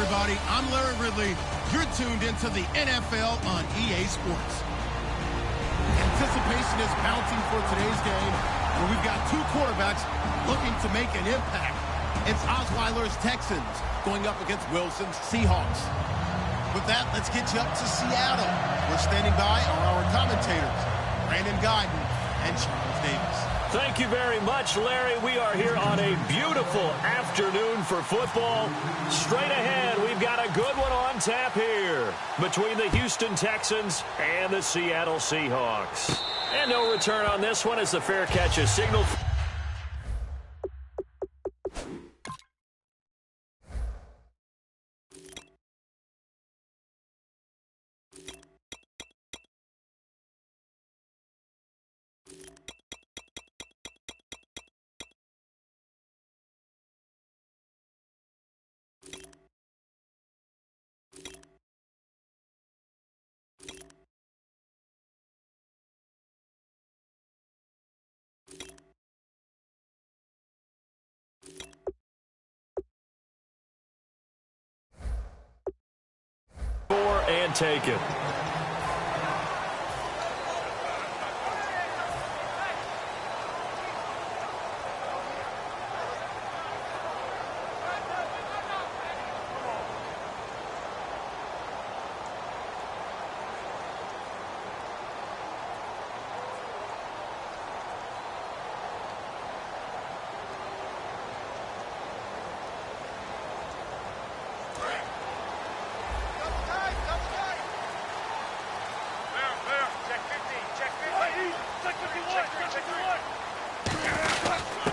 everybody. I'm Larry Ridley. You're tuned into the NFL on EA Sports. Anticipation is mounting for today's game, where we've got two quarterbacks looking to make an impact. It's Osweiler's Texans going up against Wilson's Seahawks. With that, let's get you up to Seattle. We're standing by are our commentators, Brandon Guyton and Charles Davis. Thank you very much, Larry. We are here on a beautiful afternoon for football. Straight ahead, we've got a good one on tap here between the Houston Texans and the Seattle Seahawks. And no return on this one as the fair catch is signaled. And taken.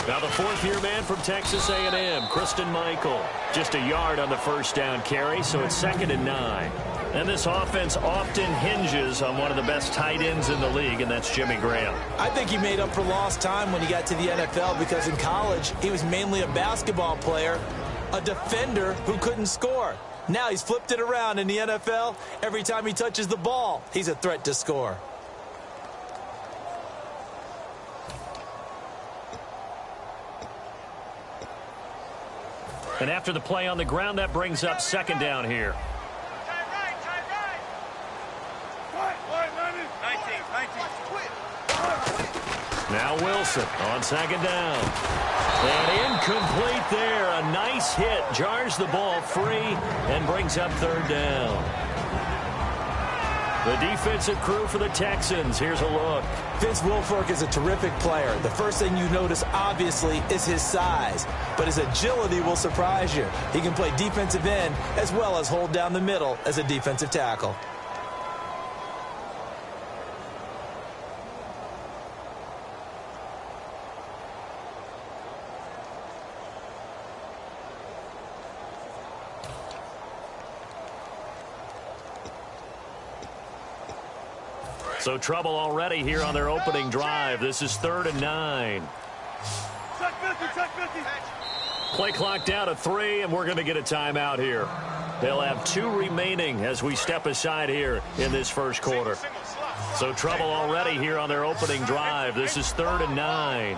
Now the fourth-year man from Texas A&M, Christine Michael. Just a yard on the first down carry, so it's 2nd and 9. And this offense often hinges on one of the best tight ends in the league, and that's Jimmy Graham. I think he made up for lost time when he got to the NFL because in college, he was mainly a basketball player, a defender who couldn't score. Now he's flipped it around in the NFL. Every time he touches the ball, he's a threat to score. And after the play on the ground, that brings up 2nd down here. Now Wilson on 2nd down. And incomplete there. A nice hit. Jars the ball free and brings up 3rd down. The defensive crew for the Texans. Here's a look. Vince Wilfork is a terrific player. The first thing you notice, obviously, is his size. But his agility will surprise you. He can play defensive end as well as hold down the middle as a defensive tackle. So trouble already here on their opening drive. This is 3rd and 9. Play clock down to 3, and we're going to get a timeout here. They'll have 2 remaining as we step aside here in this first quarter. So trouble already here on their opening drive. This is 3rd and 9.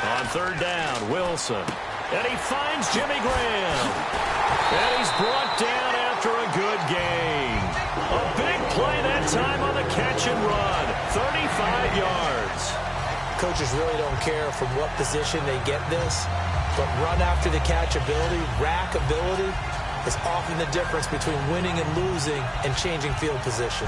On 3rd down, Wilson. And he finds Jimmy Graham. And he's brought down after a good gain. A big play that time on the catch and run. 35 yards. Coaches really don't care from what position they get this, but run after the catch ability, rack ability, is often the difference between winning and losing and changing field position.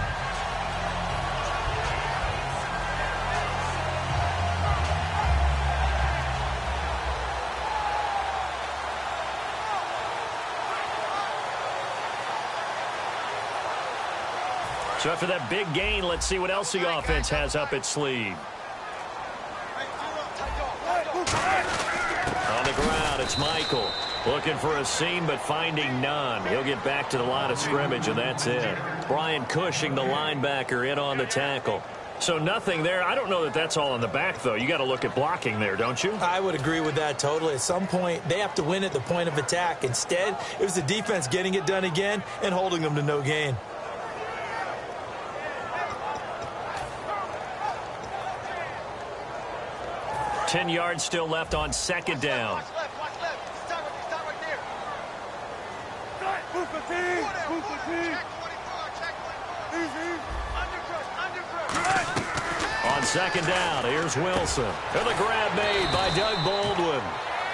So after that big gain, let's see what else the offense has up its sleeve. On the ground, it's Michael. Looking for a seam, but finding none. He'll get back to the line of scrimmage, and that's it. Brian Cushing, the linebacker, in on the tackle. So nothing there. I don't know that that's all in the back, though. You got to look at blocking there, don't you? I would agree with that totally. At some point, they have to win at the point of attack. Instead, it was the defense getting it done again and holding them to no gain. 10 yards still left on second down. Watch left. Start right there. Check 24. Easy. Under. On second down, here's Wilson. And the grab made by Doug Baldwin.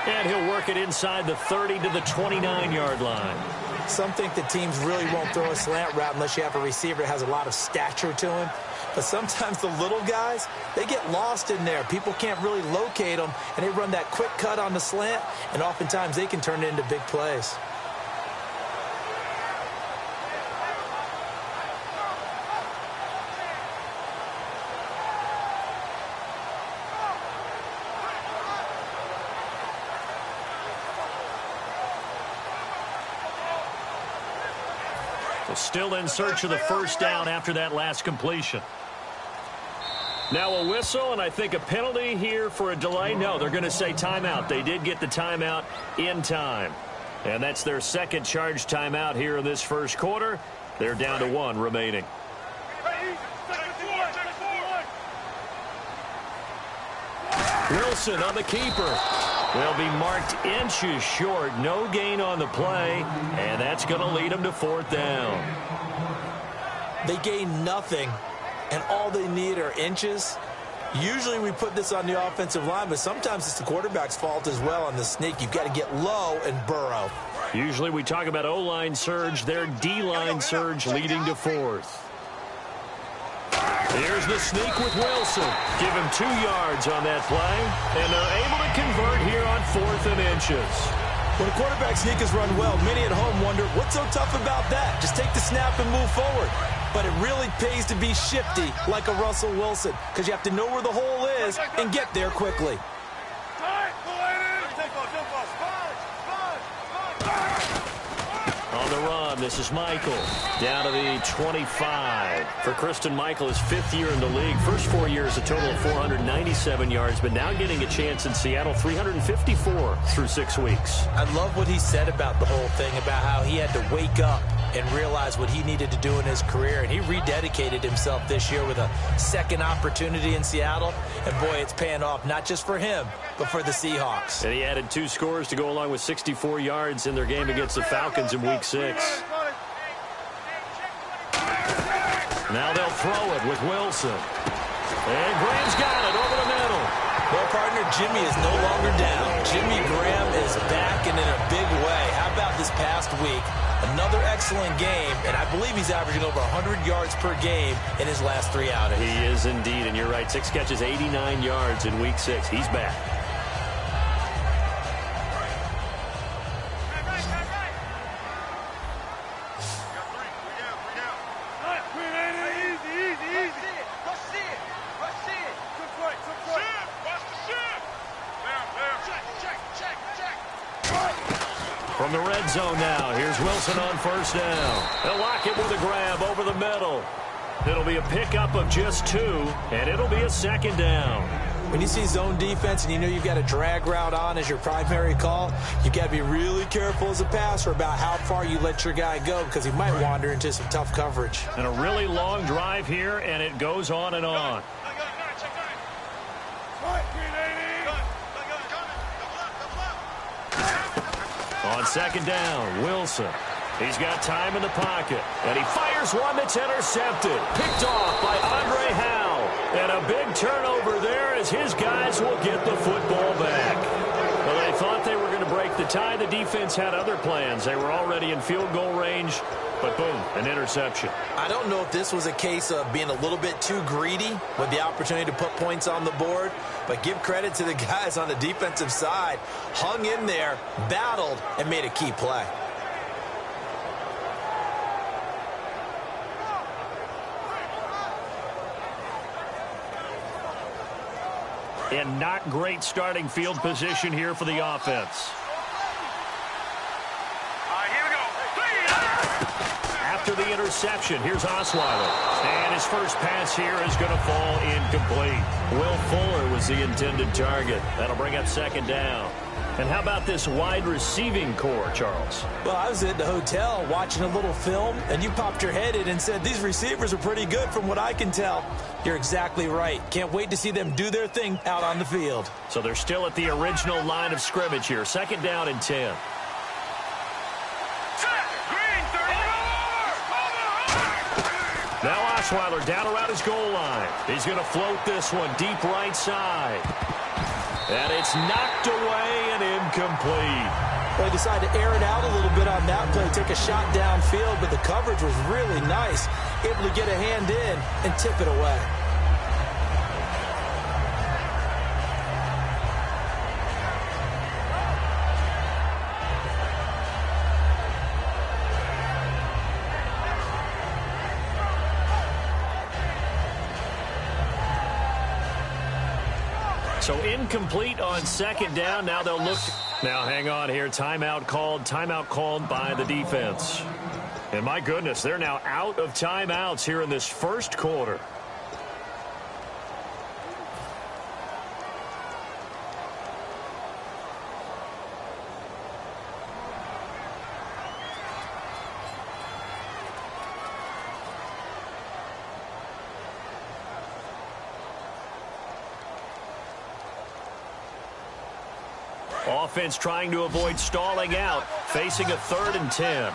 And he'll work it inside the 30 to the 29-yard line. Some think that teams really won't throw a slant route unless you have a receiver that has a lot of stature to him. But sometimes the little guys, they get lost in there. People can't really locate them, and they run that quick cut on the slant, and oftentimes they can turn it into big plays. Still in search of the first down after that last completion. Now a whistle, and I think a penalty here for a delay. No, they're going to say timeout. They did get the timeout in time. And that's their second charge timeout here in this first quarter. They're down to 1 remaining. Wilson on the keeper. They'll be marked inches short. No gain on the play, and that's going to lead them to 4th down. They gain nothing, and all they need are inches. Usually we put this on the offensive line, but sometimes it's the quarterback's fault as well on the sneak. You've got to get low and burrow. Usually we talk about O-line surge. Their D-line surge leading to 4th. Here's the sneak with Wilson. Give him 2 yards on that play, and they're able to convert here on 4th and inches. When a quarterback sneak is run well, many at home wonder, what's so tough about that? Just take the snap and move forward. But it really pays to be shifty like a Russell Wilson, because you have to know where the hole is and get there quickly. On the run, this is Michael. Down to the 25. For Christian Michael, his 5th year in the league. First 4 years, a total of 497 yards, but now getting a chance in Seattle, 354 through 6 weeks. I love what he said about the whole thing, about how he had to wake up and realize what he needed to do in his career, and he rededicated himself this year with a second opportunity in Seattle, and boy, it's paying off not just for him, but for the Seahawks. And he added 2 scores to go along with 64 yards in their game against the Falcons in Week 6. Now they'll throw it with Wilson. And Graham's got it over the middle. Well, partner, Jimmy is no longer down. Jimmy Graham is back and in a big way. How about this past week? Another excellent game, and I believe he's averaging over 100 yards per game in his last 3 outings. He is indeed, and you're right. 6 catches, 89 yards in Week 6. He's back. From the red zone now, here's Wilson on first down. They'll lock it with a grab over the middle. It'll be a pickup of just 2, and it'll be a second down. When you see zone defense and you know you've got a drag route on as your primary call, you've got to be really careful as a passer about how far you let your guy go, because he might wander into some tough coverage. And a really long drive here, and it goes on and on. On second down, Wilson. He's got time in the pocket, and he fires one that's intercepted. Picked off by Andre Howe. And a big turnover there as his guys will get the football back. Well, they thought they were going to break the tie. The defense had other plans. They were already in field goal range, but boom, an interception. I don't know if this was a case of being a little bit too greedy with the opportunity to put points on the board, but give credit to the guys on the defensive side. Hung in there, battled, and made a key play. And not great starting field position here for the offense. After the interception, here's Osweiler. And his first pass here is going to fall incomplete. Will Fuller was the intended target. That'll bring up second down. And how about this wide receiving core, Charles? Well, I was at the hotel watching a little film, and you popped your head in and said, these receivers are pretty good from what I can tell. You're exactly right. Can't wait to see them do their thing out on the field. So they're still at the original line of scrimmage here. 2nd down and 10. Now Osweiler down around his goal line. He's going to float this one deep right side. And it's knocked away and incomplete. Well, he decided to air it out a little bit on that play, take a shot downfield, but the coverage was really nice. Able to get a hand in and tip it away. So incomplete on 2nd down. Now they'll look. Now hang on here. Timeout called by the defense. And my goodness, they're now out of timeouts here in this 1st quarter. Offense trying to avoid stalling out, facing a 3rd and 10.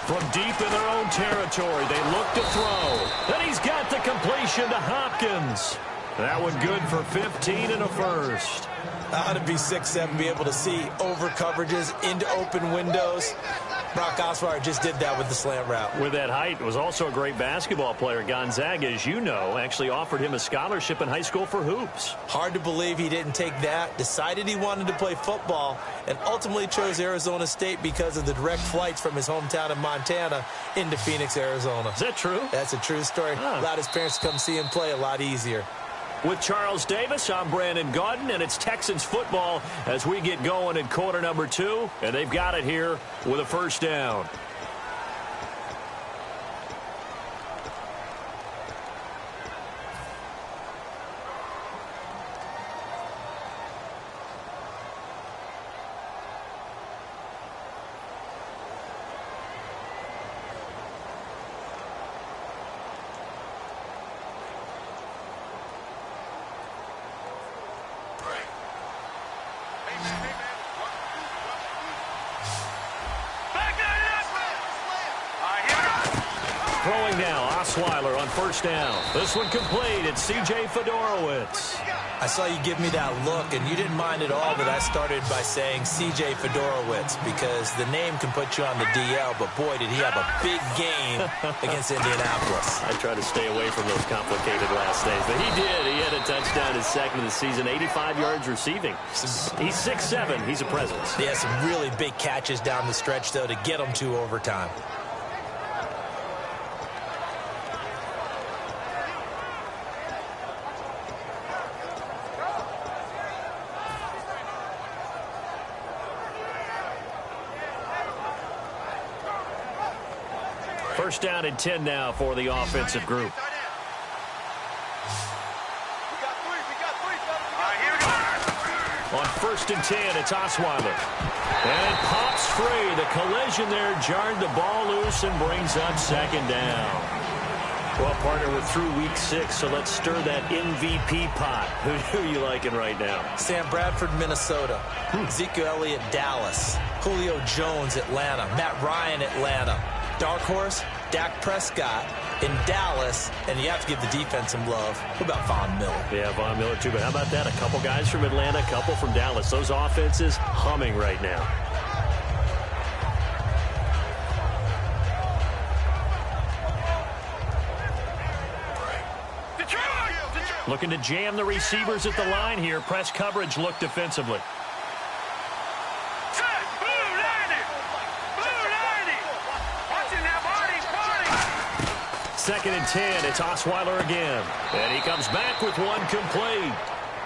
From deep in their own territory, they look to throw. And he's got the completion to Hopkins. That one good for 15 and a first. Ought to be 6'7", be able to see over coverages into open windows. Brock Osweiler just did that with the slant route. With that height, was also a great basketball player. Gonzaga, as you know, actually offered him a scholarship in high school for hoops. Hard to believe he didn't take that, decided he wanted to play football, and ultimately chose Arizona State because of the direct flights from his hometown of Montana into Phoenix, Arizona. Is that true? That's a true story. Allowed his parents to come see him play a lot easier. With Charles Davis, I'm Brandon Gaudin, and it's Texans football as we get going in quarter number 2, and they've got it here with a 1st down. Throwing now, Osweiler on 1st down. This one complete. It's C.J. Fedorowicz. I saw you give me that look, and you didn't mind at all that I started by saying C.J. Fedorowicz, because the name can put you on the DL, but boy, did he have a big game against Indianapolis. I try to stay away from those complicated last names, but he did. He had a touchdown, his 2nd of the season, 85 yards receiving. He's 6'7". He's a presence. He has some really big catches down the stretch, though, to get him to overtime. First down and 10 now for the offensive group. On 1st and 10, it's Osweiler. And it pops free. The collision there jarred the ball loose and brings up 2nd down. Well, partner, we're through week 6, so let's stir that MVP pot. Who are you liking right now? Sam Bradford, Minnesota. Ezekiel Elliott, Dallas. Julio Jones, Atlanta. Matt Ryan, Atlanta. Dark horse, Dak Prescott in Dallas, and you have to give the defense some love. What about Von Miller? Yeah, Von Miller too, but how about that? A couple guys from Atlanta, a couple from Dallas. Those offenses humming right now. Looking to jam the receivers at the line here. Press coverage look defensively. Second and 10, it's Osweiler again. And he comes back with one complete.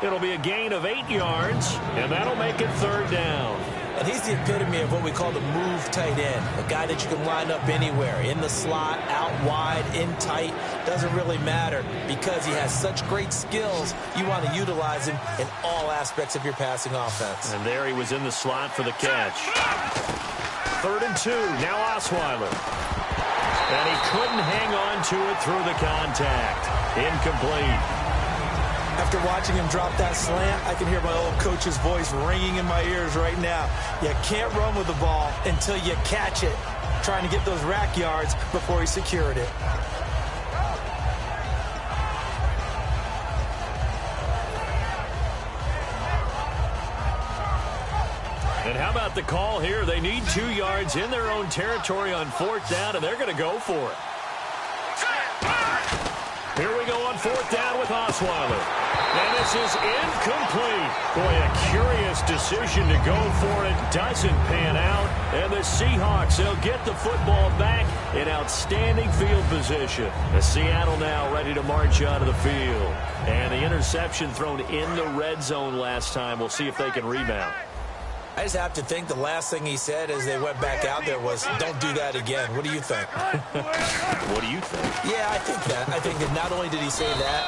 It'll be a gain of 8 yards, and that'll make it 3rd down. And he's the epitome of what we call the move tight end, a guy that you can line up anywhere, in the slot, out wide, in tight, doesn't really matter because he has such great skills. You want to utilize him in all aspects of your passing offense. And there he was in the slot for the catch. 3rd and 2, now Osweiler. And he couldn't hang on to it through the contact. Incomplete. After watching him drop that slant, I can hear my old coach's voice ringing in my ears right now. You can't run with the ball until you catch it. Trying to get those rack yards before he secured it. And how about the call here? They need 2 yards in their own territory on 4th down, and they're going to go for it. Here we go on 4th down with Osweiler. And this is incomplete. Boy, a curious decision to go for it. Doesn't pan out. And the Seahawks, they'll get the football back in outstanding field position. As Seattle now ready to march out of the field. And the interception thrown in the red zone last time. We'll see if they can rebound. I just have to think the last thing he said as they went back out there was, don't do that again. What do you think? What do you think? Yeah, I think that. I think that not only did he say that,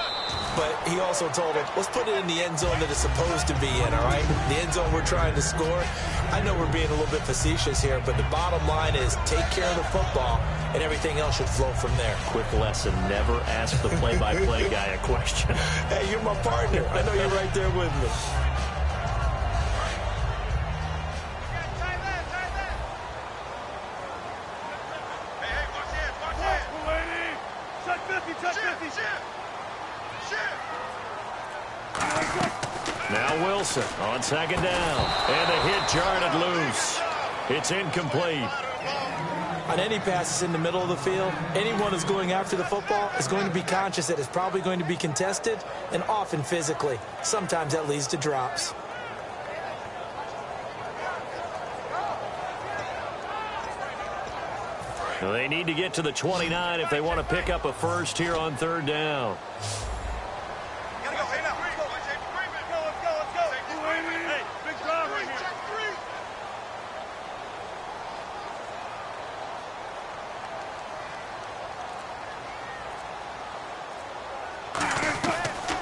but he also told him, let's put it in the end zone that it's supposed to be in, all right? The end zone we're trying to score. I know we're being a little bit facetious here, but the bottom line is take care of the football, and everything else should flow from there. Quick lesson, never ask the play-by-play guy a question. Hey, you're my partner. I know you're right there with me. Now Wilson on 2nd down. And the hit jarred loose. It's incomplete. On any passes in the middle of the field, anyone who's going after the football is going to be conscious that it's probably going to be contested and often physically. Sometimes that leads to drops. Well, they need to get to the 29 if they want to pick up a first here on 3rd down.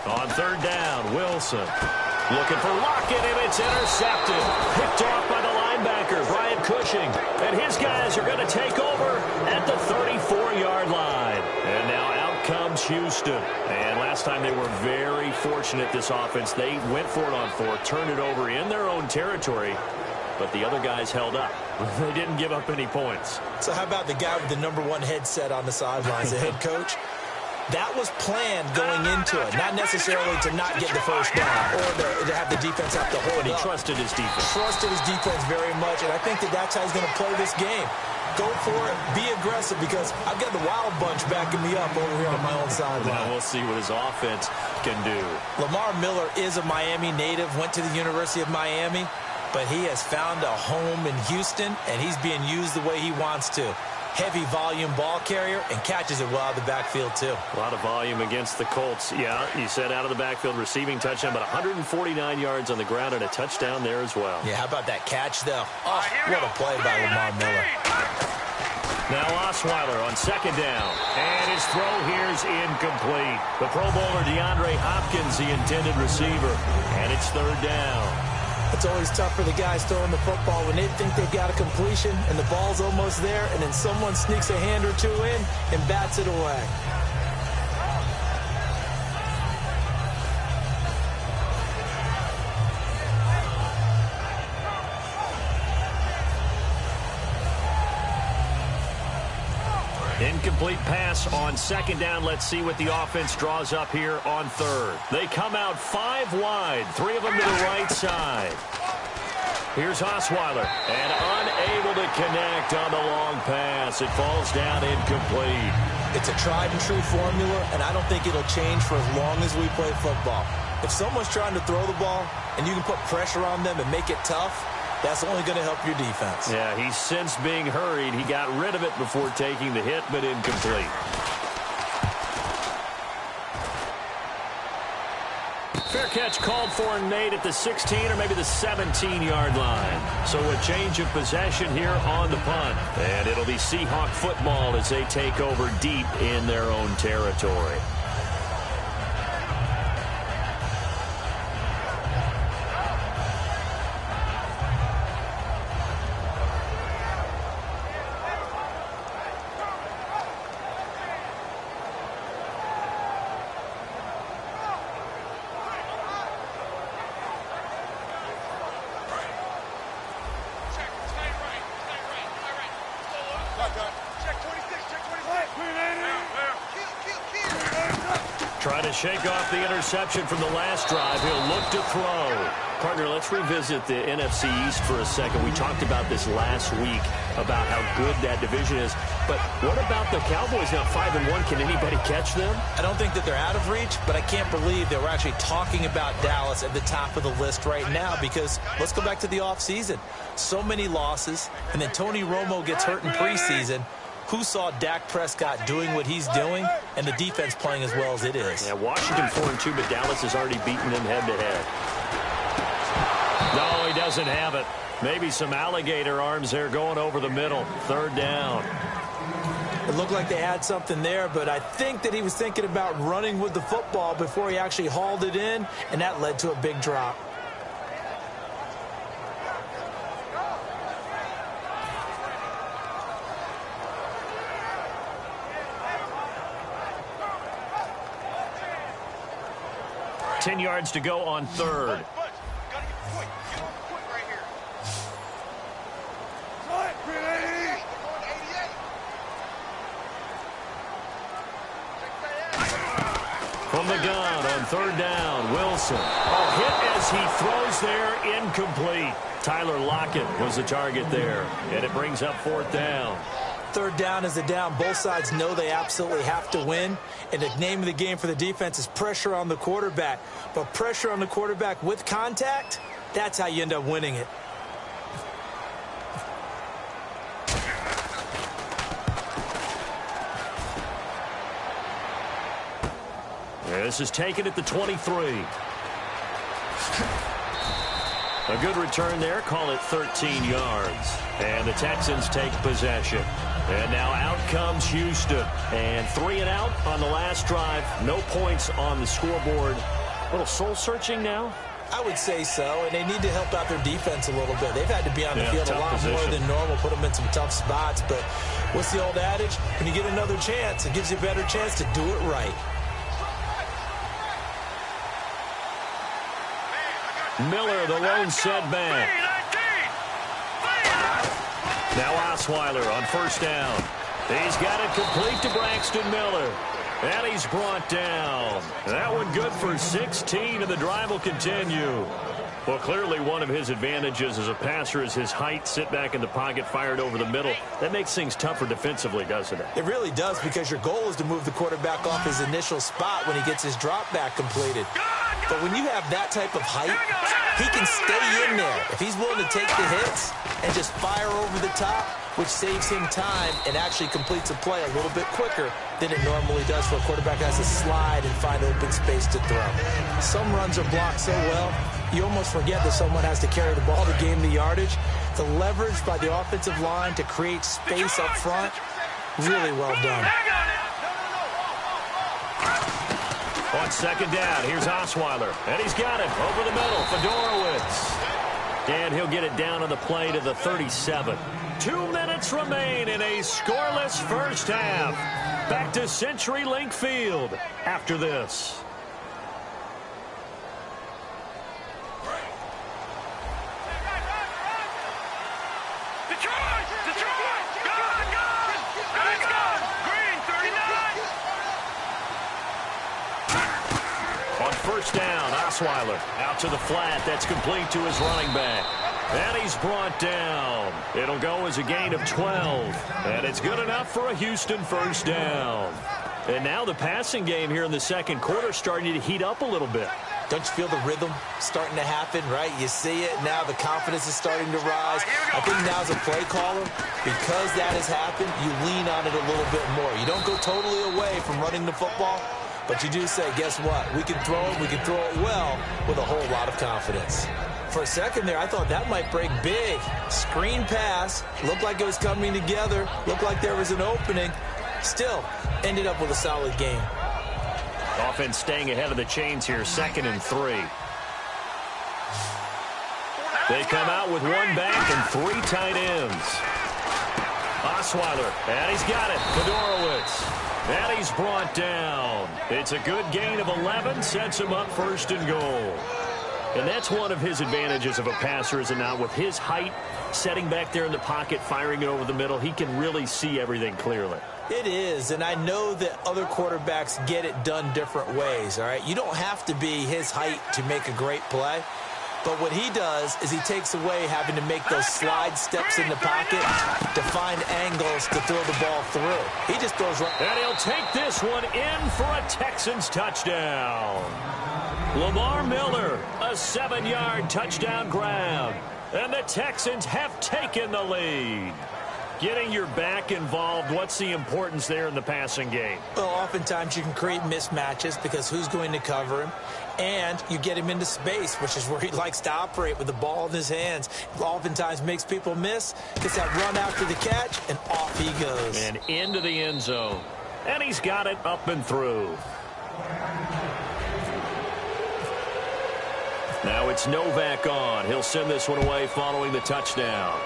On 3rd down, Wilson looking for Lockett, and it's intercepted. Picked off by the linebacker, Brian Cushing. And his guys are going to take over at the 34-yard line. And now out comes Houston. And last time they were very fortunate, this offense. They went for it on 4th, turned it over in their own territory. But the other guys held up. They didn't give up any points. So how about the guy with the #1 headset on the sidelines, the head coach? That was planned going into it, not necessarily to not get the first down or to have the defense have to hold But he up. trusted his defense. Trusted his defense very much, and I think that that's how he's going to play this game. Go for it, be aggressive, because I've got the Wild Bunch backing me up over here on my own sideline. Now we'll see what his offense can do. Lamar Miller is a Miami native, went to the University of Miami, but he has found a home in Houston, and he's being used the way he wants to. Heavy volume ball carrier and catches it well out of the backfield, too. A lot of volume against the Colts. Yeah, you said out of the backfield, receiving touchdown, but 149 yards on the ground and a touchdown there as well. Yeah, how about that catch, though? Oh, what a play by Lamar Miller. Now Osweiler on 2nd down. And his throw here is incomplete. The Pro Bowler DeAndre Hopkins, the intended receiver. And it's 3rd down. It's always tough for the guys throwing the football when they think they've got a completion and the ball's almost there, and then someone sneaks a hand or two in and bats it away. Incomplete pass on 2nd down. Let's see what the offense draws up here on 3rd. They come out 5 wide, 3 of them to the right side. Here's Osweiler, and unable to connect on the long pass. It falls down incomplete. It's a tried-and-true formula, and I don't think it'll change for as long as we play football. If someone's trying to throw the ball and you can put pressure on them and make it tough, that's only going to help your defense. Yeah, he's since being hurried. He got rid of it before taking the hit, but incomplete. Fair catch called for and made at the 16 or maybe the 17-yard line. So a change of possession here on the punt. And it'll be Seahawk football as they take over deep in their own territory. Trying to shake off the interception from the last drive. He'll look to throw. Partner, let's revisit the NFC East for a second. We talked about this last week, about how good that division is. But what about the Cowboys now 5-1? Can anybody catch them? I don't think that they're out of reach, but I can't believe that we're actually talking about Dallas at the top of the list right now, because let's go back to the offseason. So many losses, and then Tony Romo gets hurt in preseason. Who saw Dak Prescott doing what he's doing and the defense playing as well as it is? Yeah, Washington 4-2, but Dallas has already beaten them head-to-head. No, he doesn't have it. Maybe some alligator arms there going over the middle. Third down. It looked like they had something there, but I think that he was thinking about running with the football before he actually hauled it in, and that led to a big drop. Ten yards to go on third. From the gun on third down, Wilson. Oh, hit as he throws there, incomplete. Tyler Lockett was the target there, and it brings up fourth down. Third down is a down. Both sides know they absolutely have to win. And the name of the game for the defense is pressure on the quarterback. But pressure on the quarterback with contact, that's how you end up winning it. This is taken at the 23. A good return there. Call it 13 yards. And the Texans take possession. And now out comes Houston. And 3 and out on the last drive. No points on the scoreboard. A little soul-searching now? I would say so, and they need to help out their defense a little bit. They've had to be on the field a lot more than normal, put them in some tough spots. But what's the old adage? When you get another chance, it gives you a better chance to do it right. Miller, the lone setback. Now Osweiler on first down. He's got it complete to Braxton Miller. And he's brought down. That one good for 16, and the drive will continue. Well, clearly one of his advantages as a passer is his height. Sit back in the pocket, fired over the middle. That makes things tougher defensively, doesn't it? It really does, because your goal is to move the quarterback off his initial spot when he gets his drop back completed. But when you have that type of height, he can stay in there. If he's willing to take the hits and just fire over the top, which saves him time and actually completes a play a little bit quicker than it normally does for a quarterback that has to slide and find open space to throw. Some runs are blocked so well, you almost forget that someone has to carry the ball to gain the yardage. The leverage by the offensive line to create space up front, really well done. On second down, here's Osweiler, and he's got it over the middle. Fedorowicz. And he'll get it down on the play to the 37. 2 minutes remain in a scoreless first half. Back to CenturyLink Field after this. First down, Osweiler out to the flat. That's complete to his running back. And he's brought down. It'll go as a gain of 12. And it's good enough for a Houston first down. And now the passing game here in the second quarter starting to heat up a little bit. Don't you feel the rhythm starting to happen, right? You see it. Now the confidence is starting to rise. I think now as a play caller, because that has happened, you lean on it a little bit more. You don't go totally away from running the football, But you do say, guess what? We can throw it. We can throw it well with a whole lot of confidence. For a second there, I thought that might break big. Screen pass. Looked like it was coming together. Looked like there was an opening. Still, ended up with a solid game. Offense staying ahead of the chains here, 2nd and 3. They come out with one back and 3 tight ends. Osweiler, and he's got it. Fedorowicz, and he's brought down. It's a good gain of 11, sets him up 1st and goal. And that's one of his advantages of a passer, is it not? With his height, setting back there in the pocket, firing it over the middle, he can really see everything clearly. It is, and I know that other quarterbacks get it done different ways, all right? You don't have to be his height to make a great play. But what he does is he takes away having to make those slide steps in the pocket to find angles to throw the ball through. He just throws right. And he'll take this one in for a Texans touchdown. Lamar Miller, a 7-yard touchdown grab. And the Texans have taken the lead. Getting your back involved, what's the importance there in the passing game? Well, oftentimes you can create mismatches because who's going to cover him? And you get him into space, which is where he likes to operate with the ball in his hands. Oftentimes makes people miss, gets that run after the catch, and off he goes. And into the end zone. And he's got it up and through. Now it's Novak on. He'll send this one away following the touchdown.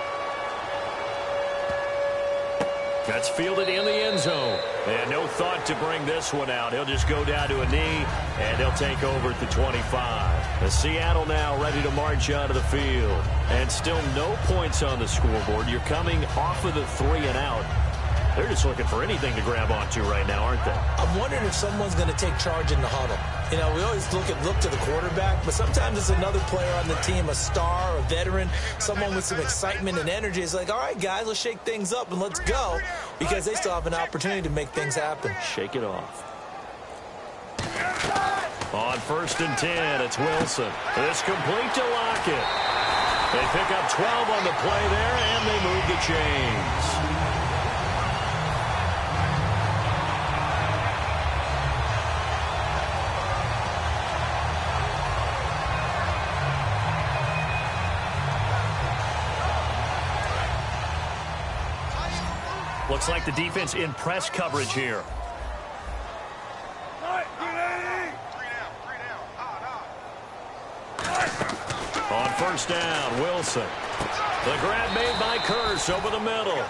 That's fielded in the end zone. And no thought to bring this one out. He'll just go down to a knee, and they'll take over at the 25. The Seattle now ready to march out of the field. And still no points on the scoreboard. You're coming off of the 3 and out. They're just looking for anything to grab onto right now, aren't they? I'm wondering if someone's going to take charge in the huddle. You know, we always look to the quarterback, but sometimes it's another player on the team, a star, a veteran, someone with some excitement and energy. It's like, all right, guys, let's shake things up and let's go, because they still have an opportunity to make things happen. Shake it off. On 1st and 10, it's Wilson. It's complete to Lockett. They pick up 12 on the play there, and they move the chains. Looks like the defense in press coverage here. On 1st down, Wilson. The grab made by Kearse over the middle.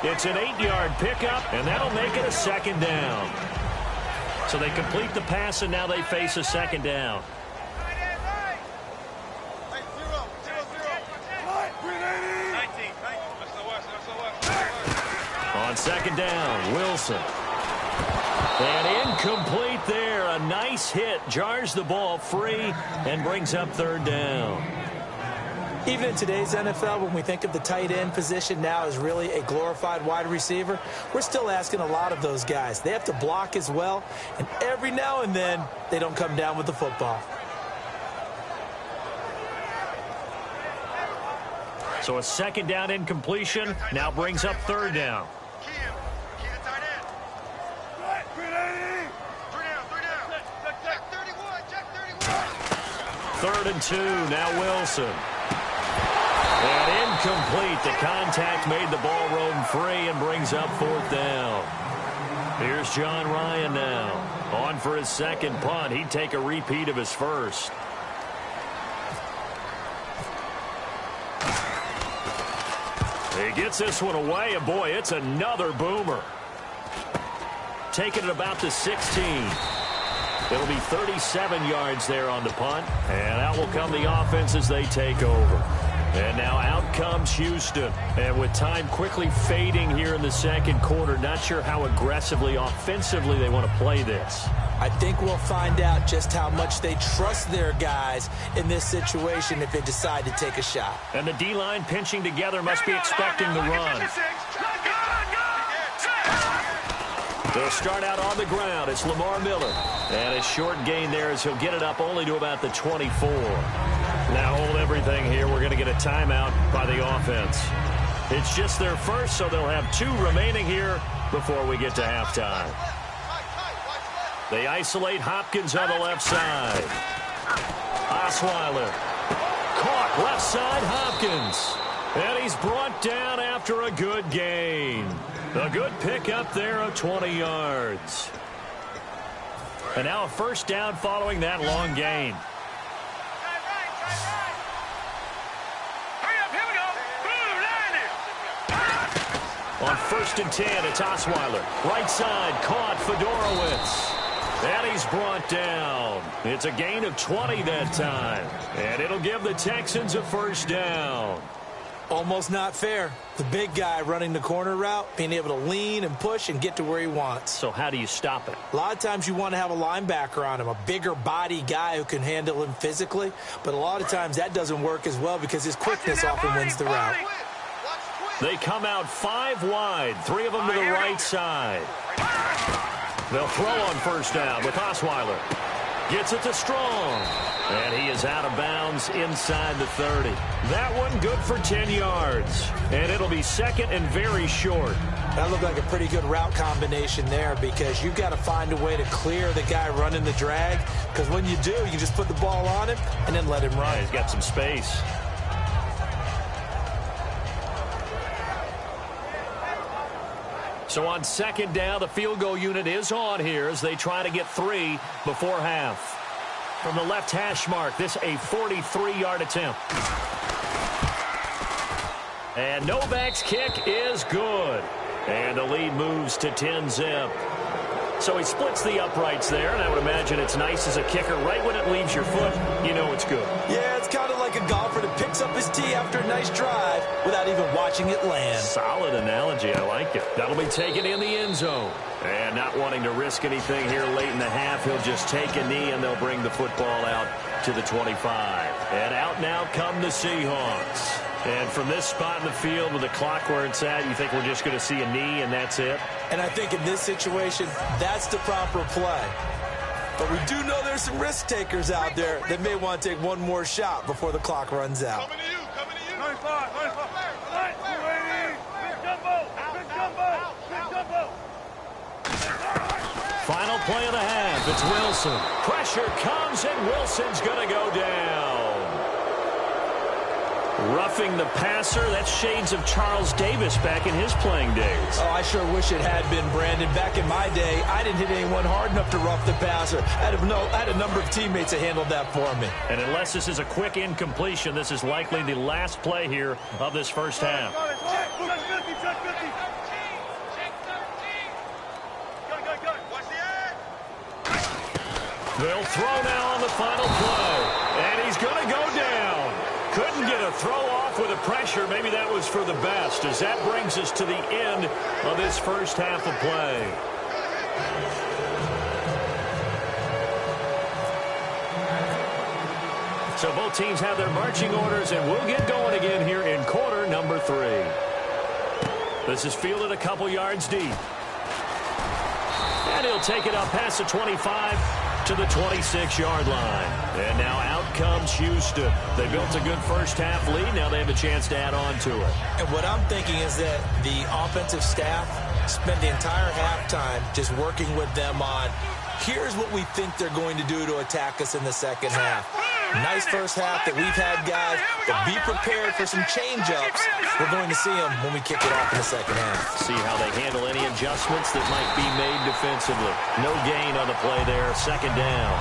It's an 8-yard pickup, and that'll make it a 2nd down. So they complete the pass, and now they face a 2nd down. On 2nd down, Wilson. And incomplete there. A nice hit. Jars the ball free and brings up 3rd down. Even in today's NFL, when we think of the tight end position now as really a glorified wide receiver, we're still asking a lot of those guys. They have to block as well, and every now and then they don't come down with the football. So a 2nd down incompletion now brings up 3rd down. 3rd and 2, now Wilson. And incomplete. The contact made the ball roam free and brings up 4th down. Here's John Ryan now. On for his 2nd punt. He'd take a repeat of his 1st. He gets this one away, and boy, it's another boomer. Taking it about the 16. It'll be 37 yards there on the punt, and out will come the offense as they take over. And now out comes Houston. And with time quickly fading here in the 2nd quarter, not sure how aggressively, offensively they want to play this. I think we'll find out just how much they trust their guys in this situation if they decide to take a shot. And the D-line pinching together must be expecting the run. They'll start out on the ground. It's Lamar Miller. And a short gain there as he'll get it up only to about the 24. Now hold everything here. We're going to get a timeout by the offense. It's just their 1st, so they'll have 2 remaining here before we get to halftime. They isolate Hopkins on the left side. Osweiler. Caught left side Hopkins. And he's brought down after a good gain. A good pickup there of 20 yards. And now a first down following that long gain. On 1st and 10, it's Osweiler. Right side, caught Fedorowicz. And he's brought down. It's a gain of 20 that time. And it'll give the Texans a first down. Almost not fair. The big guy running the corner route, being able to lean and push and get to where he wants. So how do you stop it? A lot of times you want to have a linebacker on him, a bigger body guy who can handle him physically. But a lot of times that doesn't work as well because his quickness often wins the route. They come out 5 wide, 3 of them to the right side. They'll throw on first down with Osweiler. Gets it to Strong. And he is out of bounds inside the 30. That one good for 10 yards. And it'll be second and very short. That looked like a pretty good route combination there because you've got to find a way to clear the guy running the drag. Because when you do, you just put the ball on him and then let him run. Yeah, he's got some space. So on second down, the field goal unit is on here as they try to get 3 before half. From the left hash mark, this a 43-yard attempt. And Novak's kick is good. And the lead moves to 10-zip. So he splits the uprights there, and I would imagine it's nice as a kicker. Right when it leaves your foot, you know it's good. Yeah, it's kind of like a golfer that picks up his tee after a nice drive without even watching it land. Solid analogy. I like it. That'll be taken in the end zone. And not wanting to risk anything here late in the half, he'll just take a knee, and they'll bring the football out to the 25. And out now come the Seahawks. And from this spot in the field with the clock where it's at, you think we're just going to see a knee and that's it? And I think in this situation, that's the proper play. But we do know there's some risk takers out there that may want to take one more shot before the clock runs out. Coming to you, coming to you. 95, 95. Big jumbo, big jumbo, big jumbo. Final play of the half. It's Wilson. Pressure comes, and Wilson's going to go down. Roughing the passer, that's shades of Charles Davis back in his playing days. Oh, I sure wish it had been, Brandon. Back in my day, I didn't hit anyone hard enough to rough the passer. I had a number of teammates that handled that for me. And unless this is a quick incompletion, this is likely the last play here of this first half. They'll throw now on the final play. And he's going to go down. Couldn't get a throw off with the pressure. Maybe that was for the best, as that brings us to the end of this first half of play. So both teams have their marching orders, and we'll get going again here in quarter number 3. This is fielded a couple yards deep. And he'll take it up past the 25 to the 26-yard line. And now out comes Houston. They built a good first half lead. Now they have a chance to add on to it. And what I'm thinking is that the offensive staff spent the entire halftime just working with them on, here's what we think they're going to do to attack us in the second half. Nice first half that we've had, guys, but be prepared for some change-ups. We're going to see them when we kick it off in the second half. See how they handle any adjustments that might be made defensively. No gain on the play there, second down.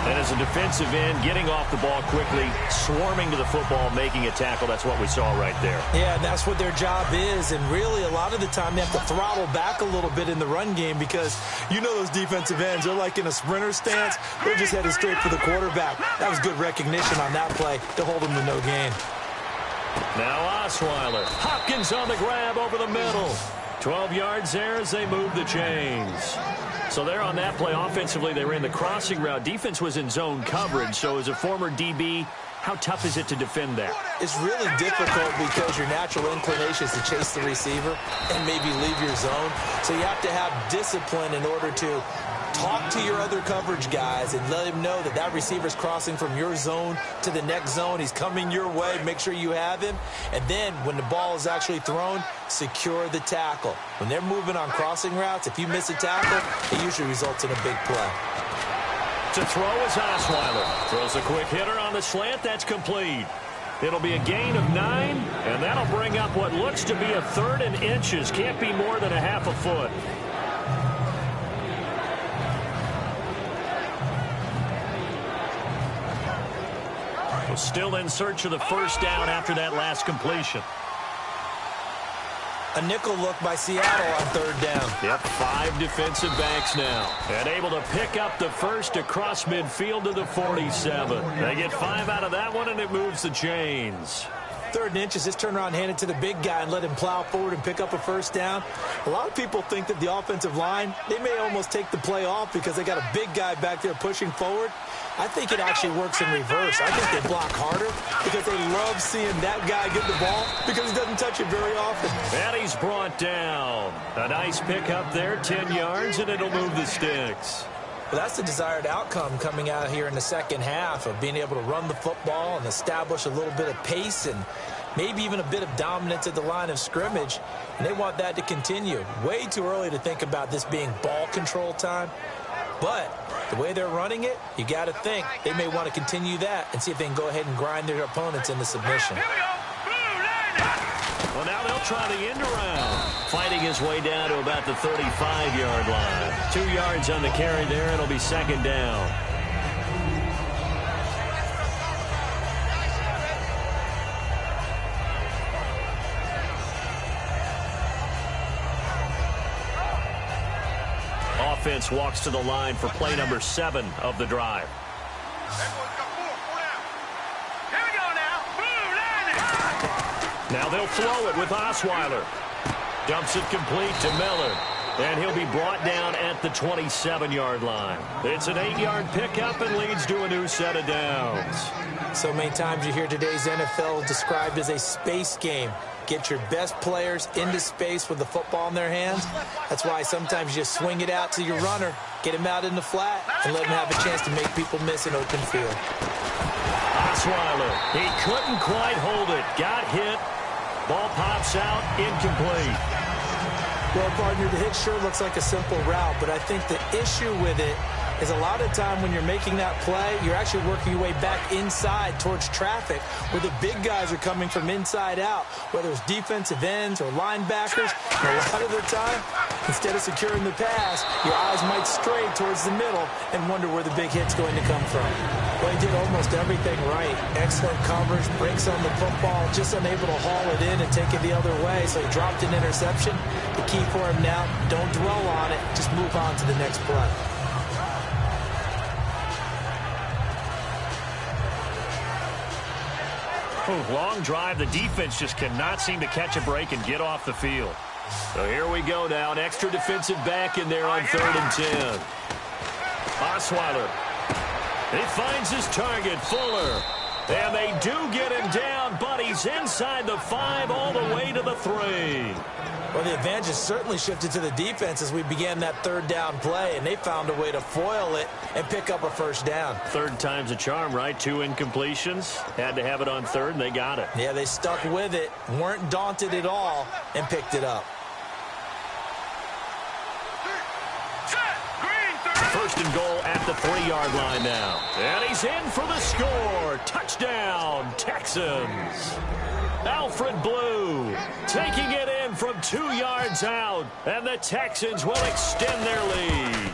And as a defensive end, getting off the ball quickly, swarming to the football, making a tackle, that's what we saw right there. Yeah, and that's what their job is. And really, a lot of the time, they have to throttle back a little bit in the run game because you know those defensive ends, they're like in a sprinter stance. They're just headed straight for the quarterback. That was good recognition on that play to hold them to no gain. Now Osweiler. Hopkins on the grab over the middle. 12 yards there as they move the chains. So there on that play, offensively, they ran the crossing route. Defense was in zone coverage, so as a former DB, How tough is it to defend that? It's really difficult because your natural inclination is to chase the receiver and maybe leave your zone. So you have to have discipline in order to talk to your other coverage guys and let him know that that receiver's crossing from your zone to the next zone. He's coming your way. Make sure you have him. And then when the ball is actually thrown, secure the tackle. When they're moving on crossing routes, if you miss a tackle, it usually results in a big play. To throw is Osweiler. Throws a quick hitter on the slant. That's complete. It'll be a gain of 9, and that'll bring up what looks to be a 3rd and inches. Can't be more than a half a foot. Well, still in search of the first down after that last completion. A nickel look by Seattle on 3rd down. Yep, 5 defensive backs now. And able to pick up the first across midfield to the 47. They get 5 out of that one, and it moves the chains. 3rd and inches, just turn around and hand it to the big guy and let him plow forward and pick up a first down. A lot of people think that the offensive line, they may almost take the play off because they got a big guy back there pushing forward. I think it actually works in reverse. I think they block harder because they love seeing that guy get the ball because he doesn't touch it very often. And he's brought down. A nice pick up there, 10 yards, and it'll move the sticks. Well, that's the desired outcome coming out here in the second half of being able to run the football and establish a little bit of pace and maybe even a bit of dominance at the line of scrimmage. And they want that to continue. Way too early to think about this being ball control time. But the way they're running it, you got to think they may want to continue that and see if they can go ahead and grind their opponents into submission. Well, now they'll try the end around. Fighting his way down to about the 35-yard line. 2 yards on the carry there. It'll be 2nd down. Offense walks to the line for play number 7 of the drive. Now they'll throw it with Osweiler. Dumps it complete to Miller. And he'll be brought down at the 27-yard line. It's an 8-yard pickup and leads to a new set of downs. So many times you hear today's NFL described as a space game. Get your best players into space with the football in their hands. That's why sometimes you just swing it out to your runner, get him out in the flat, and let him have a chance to make people miss an open field. Osweiler, he couldn't quite hold it. Got hit. Ball pops out, incomplete. Well, partner, the hit sure looks like a simple route, but I think the issue with it is a lot of time when you're making that play, you're actually working your way back inside towards traffic where the big guys are coming from inside out, whether it's defensive ends or linebackers. And a lot of the time, instead of securing the pass, your eyes might stray towards the middle and wonder where the big hit's going to come from. Well, he did almost everything right. Excellent coverage, breaks on the football, just unable to haul it in and take it the other way, so he dropped an interception. The key for him now, don't dwell on it, just move on to the next play. Long drive. The defense just cannot seem to catch a break and get off the field. So here we go now. An extra defensive back in there on 3rd and 10. Osweiler. He finds his target, Fuller. And they do get him down, but he's inside the 5 all the way to the 3. Well, the advantage has certainly shifted to the defense as we began that 3rd down play, and they found a way to foil it and pick up a first down. 3rd time's a charm, right? 2 incompletions. Had to have it on 3rd, and they got it. Yeah, they stuck with it, weren't daunted at all, and picked it up. 1st and goal at the 3-yard line now. And he's in for the score. Touchdown, Texans. Alfred Blue taking it in from 2 yards out. And the Texans will extend their lead.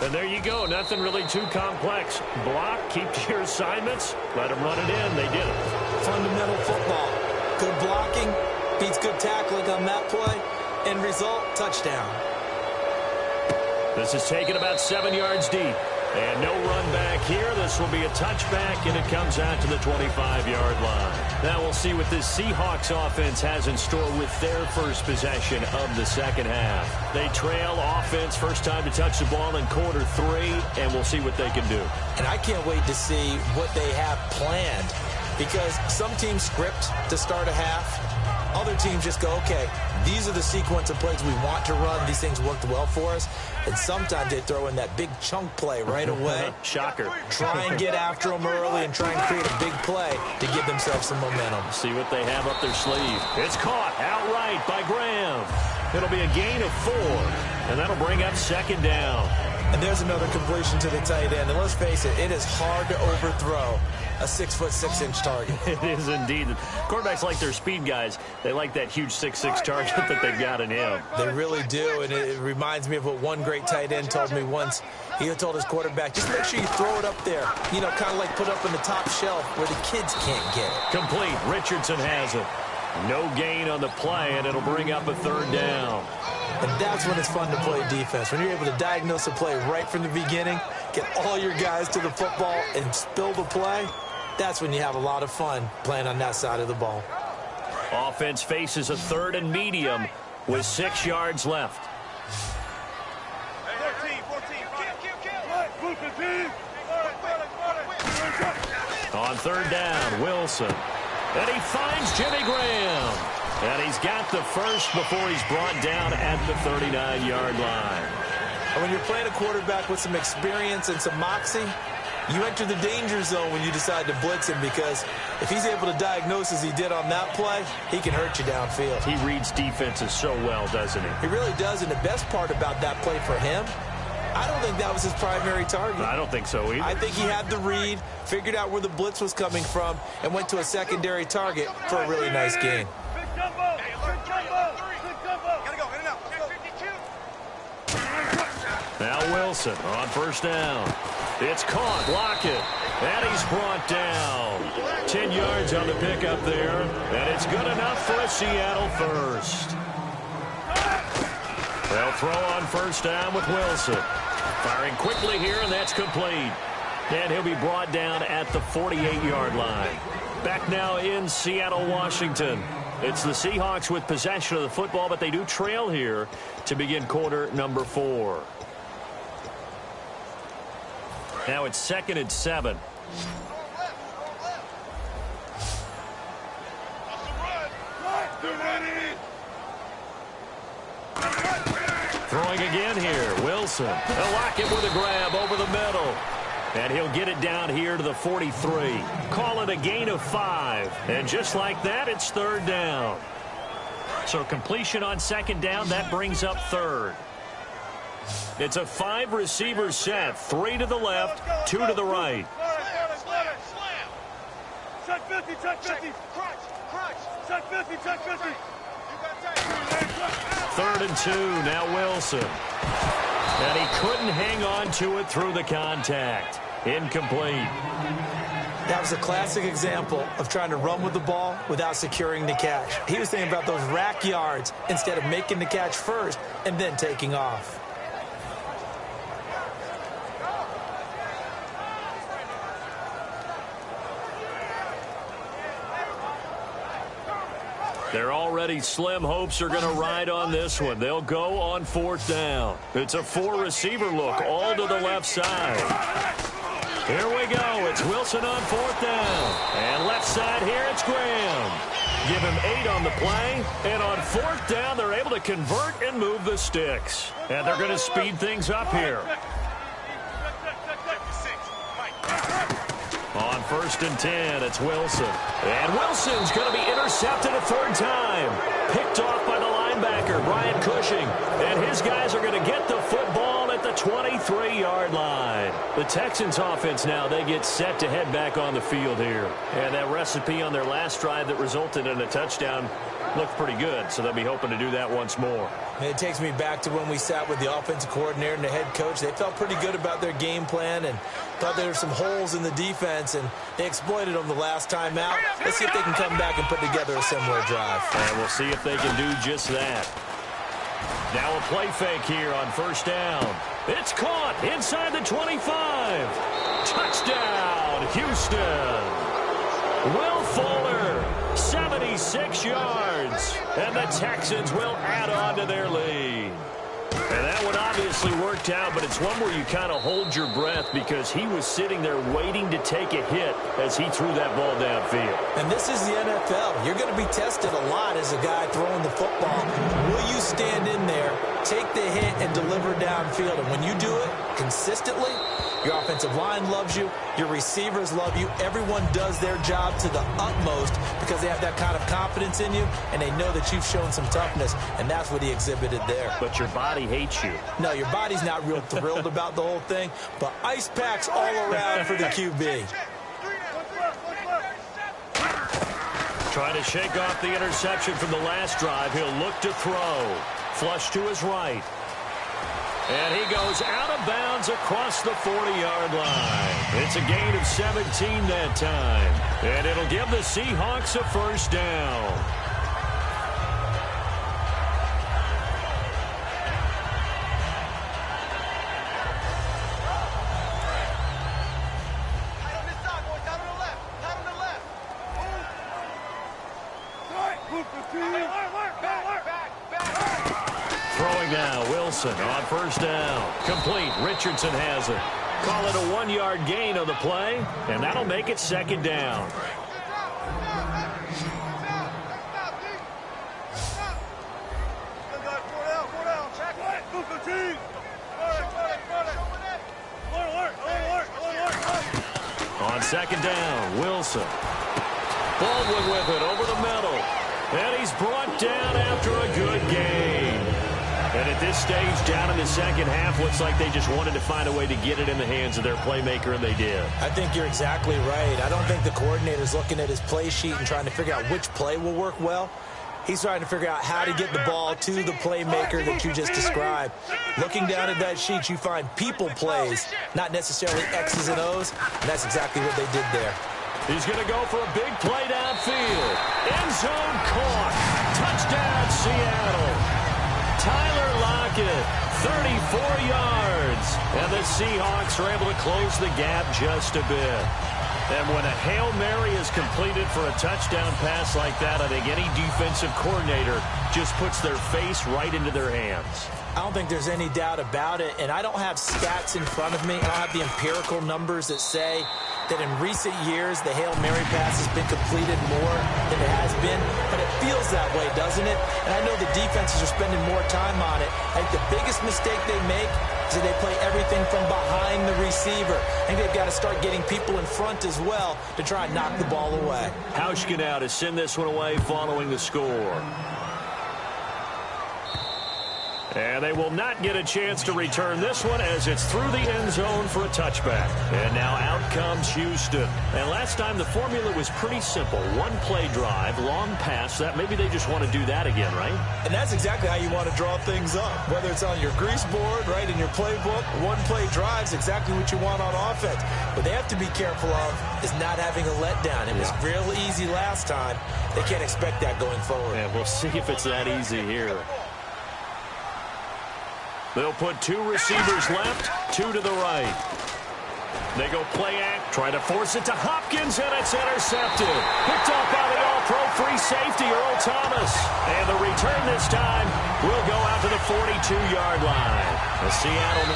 And there you go. Nothing really too complex. Block, keep to your assignments, let them run it in. They did it. Fundamental football. Good blocking beats good tackling on that play. End result, touchdown. This is taken about 7 yards deep. And no run back here. This will be a touchback, and it comes out to the 25-yard line. Now we'll see what this Seahawks offense has in store with their first possession of the second half. They trail offense, first time to touch the ball in quarter 3, and we'll see what they can do. And I can't wait to see what they have planned because some teams script to start a half. Other teams just go, okay, these are the sequence of plays we want to run. These things worked well for us. And sometimes they throw in that big chunk play right away. Shocker. Try and get after them early and try and create a big play to give themselves some momentum. See what they have up their sleeve. It's caught outright by Graham. It'll be a gain of 4, and that'll bring up second down. And there's another completion to the tight end. And let's face it, it is hard to overthrow a 6'6" target. It is indeed. Quarterbacks like their speed guys. They like that huge 6'6" target that they've got in him. They really do, and it reminds me of what one great tight end told me once. He told his quarterback, just make sure you throw it up there. You know, kind of like put it up in the top shelf where the kids can't get it. Complete. Richardson has it. No gain on the play, and it'll bring up a third down. And that's when it's fun to play defense. When you're able to diagnose a play right from the beginning, get all your guys to the football and spill the play, that's when you have a lot of fun playing on that side of the ball. Offense faces a 3rd and medium with 6 yards left. 14. On 3rd down, Wilson. And he finds Jimmy Graham. And he's got the first before he's brought down at the 39-yard line. And when you're playing a quarterback with some experience and some moxie, you enter the danger zone when you decide to blitz him, because if he's able to diagnose as he did on that play, he can hurt you downfield. He reads defenses so well, doesn't he? He really does, and the best part about that play for him, I don't think that was his primary target. I don't think so either. I think he had the read, figured out where the blitz was coming from, and went to a secondary target for a really nice gain. Big jumbo. Big jumbo. Big jumbo. Gotta go. In and out. 52. Now Wilson on 1st down. It's caught. Lockett. And he's brought down. 10 yards on the pickup there. And it's good enough for a Seattle first. They'll throw on 1st down with Wilson. Firing quickly here, and that's complete. And he'll be brought down at the 48-yard line. Back now in Seattle, Washington. It's the Seahawks with possession of the football, but they do trail here to begin quarter number 4. Now it's 2nd and 7. Throwing again here, Wilson. They'll lock him with a grab over the middle. And he'll get it down here to the 43. Call it a gain of 5. And just like that, it's 3rd down. So completion on 2nd down, that brings up 3rd. It's a 5-receiver set. 3 to the left, 2 to the right. Check 50, check 50. Check 50, check 50. 3rd and 2, now Wilson. And he couldn't hang on to it through the contact. Incomplete. That was a classic example of trying to run with the ball without securing the catch. He was thinking about those rack yards instead of making the catch first and then taking off. They're already slim hopes are going to ride on this one. They'll go on 4th down. It's a 4-receiver look all to the left side. Here we go. It's Wilson on 4th down. And left side here, it's Graham. Give him 8 on the play. And on 4th down, they're able to convert and move the sticks. And they're going to speed things up here. On 1st and 10, it's Wilson. And Wilson's going to be intercepted a 3rd time. Picked off by the linebacker, Brian Cushing. And his guys are going to get the football at the 23-yard line. The Texans offense now, they get set to head back on the field here. And that recipe on their last drive that resulted in a touchdown looked pretty good, so they'll be hoping to do that once more. And it takes me back to when we sat with the offensive coordinator and the head coach. They felt pretty good about their game plan and thought there were some holes in the defense, and they exploited them the last time out. Let's see if they can come back and put together a similar drive. And we'll see if they can do just that. Now a play fake here on 1st down. It's caught inside the 25. Touchdown, Houston. Will Fuller, 76 yards. And the Texans will add on to their lead. And that one obviously worked out, but it's one where you kind of hold your breath because he was sitting there waiting to take a hit as he threw that ball downfield. And this is the NFL. You're going to be tested a lot as a guy throwing the football. Will you stand in there, take the hit, and deliver downfield? And when you do it consistently, your offensive line loves you, your receivers love you. Everyone does their job to the utmost because they have that kind of confidence in you, and they know that you've shown some toughness, and that's what he exhibited there. But your body hates you. No, your body's not real thrilled about the whole thing, but ice packs all around for the QB. Trying to shake off the interception from the last drive. He'll look to throw. Flush to his right. And he goes out of bounds across the 40-yard line. It's a gain of 17 that time. And it'll give the Seahawks a first down. Throwing now, Wilson on first down. Complete. Richardson has it. Call it a 1-yard gain on the play, and that'll make it second down. On second down, Wilson. Baldwin with it over the middle. And he's brought down after a good game. And at this stage, down in the second half, looks like they just wanted to find a way to get it in the hands of their playmaker, and they did. I think you're exactly right. I don't think the coordinator's looking at his play sheet and trying to figure out which play will work well. He's trying to figure out how to get the ball to the playmaker that you just described. Looking down at that sheet, you find people plays, not necessarily X's and O's, and that's exactly what they did there. He's going to go for a big play downfield. End zone caught. Touchdown, Seattle. Tyler Lockett, 34 yards. And the Seahawks are able to close the gap just a bit. And when a Hail Mary is completed for a touchdown pass like that, I think any defensive coordinator just puts their face right into their hands. I don't think there's any doubt about it, and I don't have stats in front of me. I don't have the empirical numbers that say that in recent years the Hail Mary pass has been completed more than it has been, but it feels that way, doesn't it? And I know the defenses are spending more time on it. I think the biggest mistake they make is that they play everything from behind the receiver. I think they've got to start getting people in front as well to try and knock the ball away. Hauschka now to send this one away following the score. And they will not get a chance to return this one as it's through the end zone for a touchback. And now out comes Houston. And last time the formula was pretty simple. One play drive, long pass. That maybe they just want to do that again, right? And that's exactly how you want to draw things up. Whether it's on your grease board, right, in your playbook, one play drive's exactly what you want on offense. What they have to be careful of is not having a letdown. It was real easy last time. They can't expect that going forward. And we'll see if it's that easy here. They'll put two receivers left, two to the right. They go play act, try to force it to Hopkins, and it's intercepted. Picked off by the all-pro free safety, Earl Thomas. And the return this time will go out to the 42-yard line. The Seattle,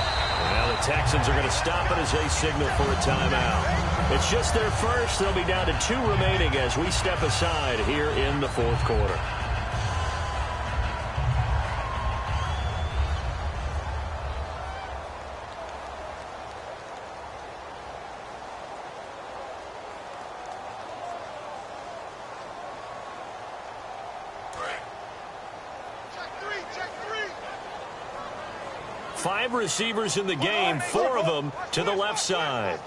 now the Texans are going to stop it as they signal for a timeout. It's just their first. They'll be down to 2 remaining as we step aside here in the fourth quarter. Five receivers in the game, 4 of them to the left side.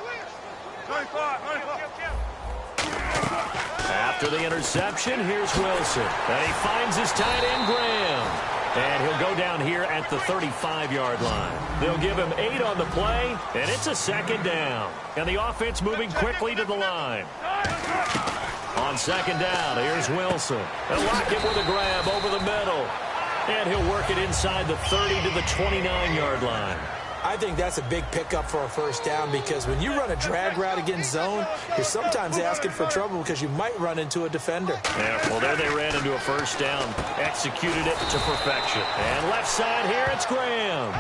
After the interception, here's Wilson. And he finds his tight end, Graham. And he'll go down here at the 35-yard line. They'll give him 8 on the play, and it's a second down. And the offense moving quickly to the line. On second down, here's Wilson. And Lockett with a grab over the middle. And he'll work it inside the 30 to the 29-yard line. I think that's a big pickup for a first down because when you run a drag route against zone, you're sometimes asking for trouble because you might run into a defender. Yeah, well, there they ran into a first down. Executed it to perfection. And left side here, it's Graham.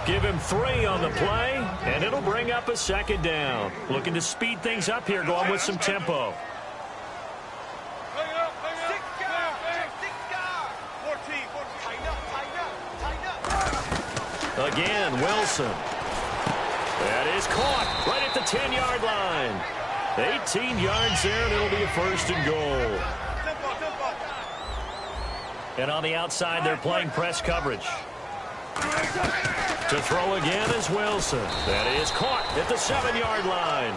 Give him 3 on the play, and it'll bring up a second down. Looking to speed things up here, going with some tempo. Again, Wilson. That is caught right at the 10-yard line. 18 yards there, and it'll be a first and goal. And on the outside, they're playing press coverage. To throw again is Wilson. That is caught at the 7-yard line.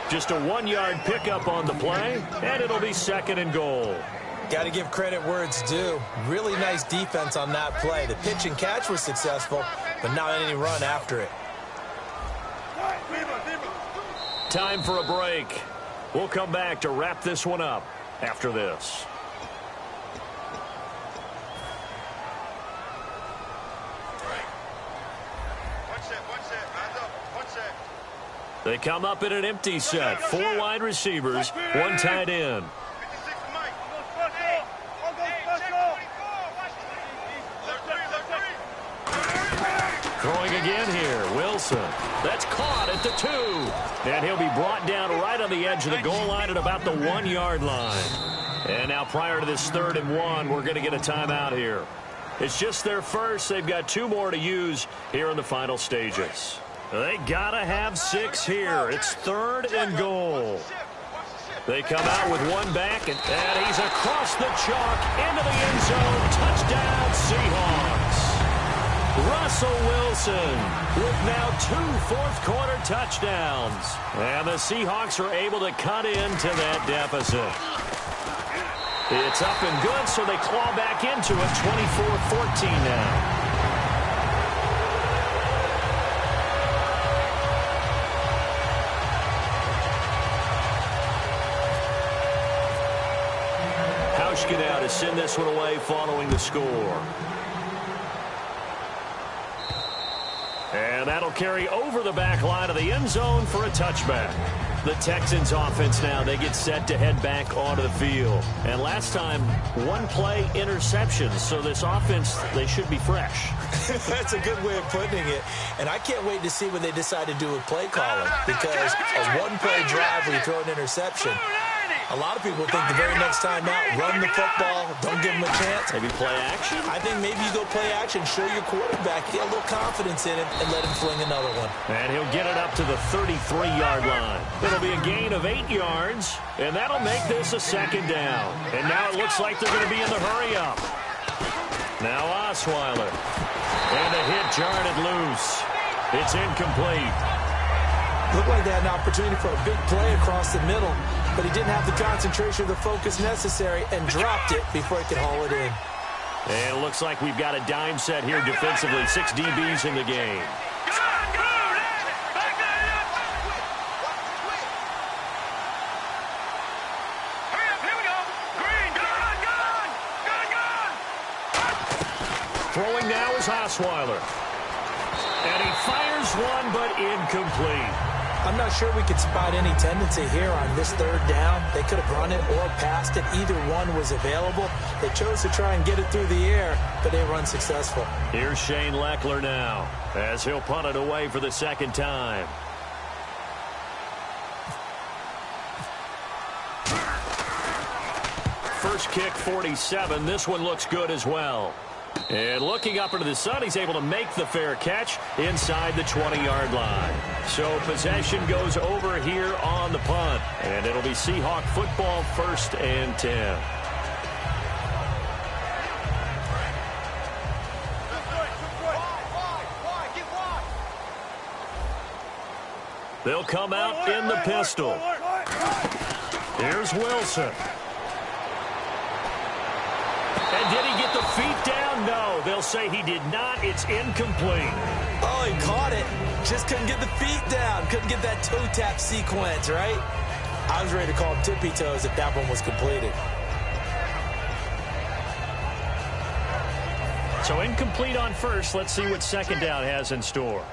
Just a 1-yard pickup on the play, and it'll be second and goal. Got to give credit where it's due. Really nice defense on that play. The pitch and catch was successful, but not any run after it. Time for a break. We'll come back to wrap this one up after this. They come up in an empty set. 4 wide receivers, 1 tight end. Throwing again here, Wilson. That's caught at the 2. And he'll be brought down right on the edge of the goal line at about the 1-yard line. And now prior to this 3rd and 1, we're going to get a timeout here. It's just their first. They've got 2 more to use here in the final stages. They got to have 6 here. It's 3rd and goal. They come out with 1 back, and he's across the chalk into the end zone. Touchdown, Seahawks. Russell Wilson with now 2 fourth-quarter touchdowns. And the Seahawks are able to cut into that deficit. It's up and good, so they claw back into it, 24-14 now. Get out to send this one away following the score. And that'll carry over the back line of the end zone for a touchback. The Texans offense now, they get set to head back onto the field. And last time, 1-play interceptions. So this offense, they should be fresh. That's a good way of putting it. And I can't wait to see what they decide to do with play calling. Because a 1-play drive where you throw an interception, a lot of people think the very next time out, run the football, don't give them a chance. Maybe play action? I think maybe you go play action, show your quarterback, get a little confidence in him, and let him fling another one. And he'll get it up to the 33-yard line. It'll be a gain of 8 yards, and that'll make this a second down. And now it looks like they're going to be in the hurry-up. Now Osweiler. And the hit jarred it loose. It's incomplete. Looked like they had an opportunity for a big play across the middle, but he didn't have the concentration or the focus necessary and dropped it before he could haul it in. And it looks like we've got a dime set here defensively. 6 DBs in the game. Throwing now is Osweiler. And he fires one, but incomplete. I'm not sure we could spot any tendency here on this 3rd down. They could have run it or passed it. Either one was available. They chose to try and get it through the air, but they were unsuccessful. Here's Shane Leckler now, as he'll punt it away for the 2nd time. First kick, 47. This one looks good as well. And looking up into the sun, he's able to make the fair catch inside the 20-yard line. So possession goes over here on the punt. And it'll be Seahawk football, 1st and 10. They'll come out in the pistol. Here's Wilson. And did he get the feet down? No, they'll say he did not. It's incomplete. Oh, he caught it. Just couldn't get the feet down. Couldn't get that toe tap sequence, right? I was ready to call him tippy toes if that one was completed. So incomplete on first. Let's see what 2nd down has in store.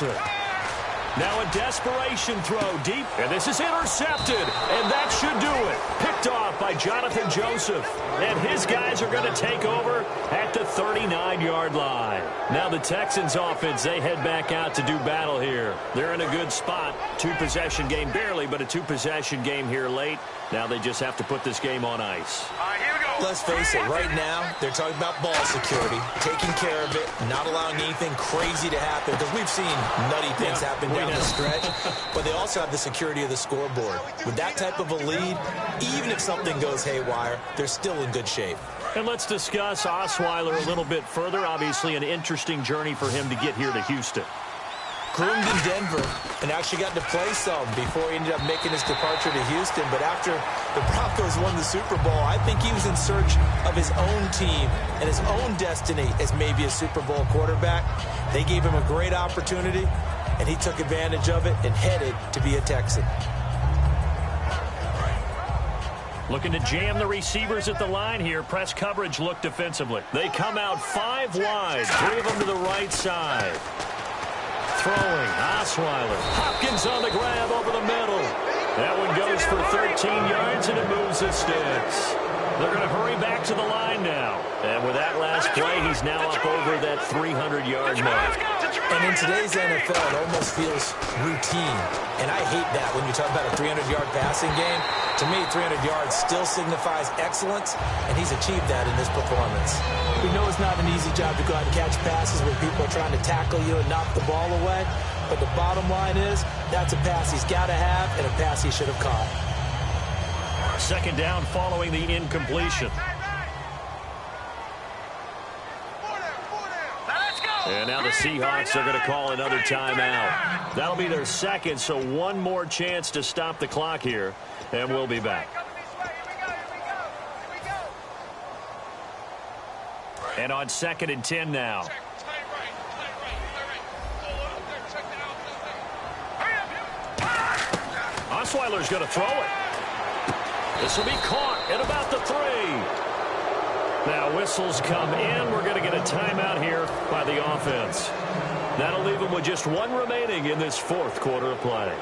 Wilson. Now a desperation throw deep, and this is intercepted, and that should do it. Picked off by Jonathan Joseph, and his guys are going to take over at the 39-yard line. Now the Texans offense, they head back out to do battle here. They're in a good spot. Two-possession game, barely, but a two-possession game here late. Now they just have to put this game on ice. Here we go. Let's face it, right now, they're talking about ball security, taking care of it, not allowing anything crazy to happen, because we've seen nutty things happen down the stretch, but they also have the security of the scoreboard. With that type of a lead, even if something goes haywire, they're still in good shape. And let's discuss Osweiler a little bit further. Obviously, an interesting journey for him to get here to Houston. Groomed in Denver and actually got to play some before he ended up making his departure to Houston. But after the Broncos won the Super Bowl, I think he was in search of his own team and his own destiny as maybe a Super Bowl quarterback. They gave him a great opportunity, and he took advantage of it and headed to be a Texan. Looking to jam the receivers at the line here. Press coverage look defensively. They come out 5 wide, 3 of them to the right side. Throwing, Osweiler. Hopkins on the grab over the middle. That one goes for 13 yards, and it moves the sticks. They're going to hurry back to the line now. And with that last play, he's now up over that 300-yard mark. And in today's NFL, it almost feels routine. And I hate that when you talk about a 300-yard passing game. To me, 300 yards still signifies excellence, and he's achieved that in this performance. We know it's not an easy job to go out and catch passes where people are trying to tackle you and knock the ball away. But the bottom line is, that's a pass he's got to have and a pass he should have caught. Second down following the incompletion. And now the Seahawks are going to call another timeout. That'll be their second, so one more chance to stop the clock here, and we'll be back. And on 2nd and 10 now. Osweiler's going to throw it. This will be caught at about the 3. Now whistles come in. We're going to get a timeout here by the offense. That'll leave them with just 1 remaining in this 4th quarter of play.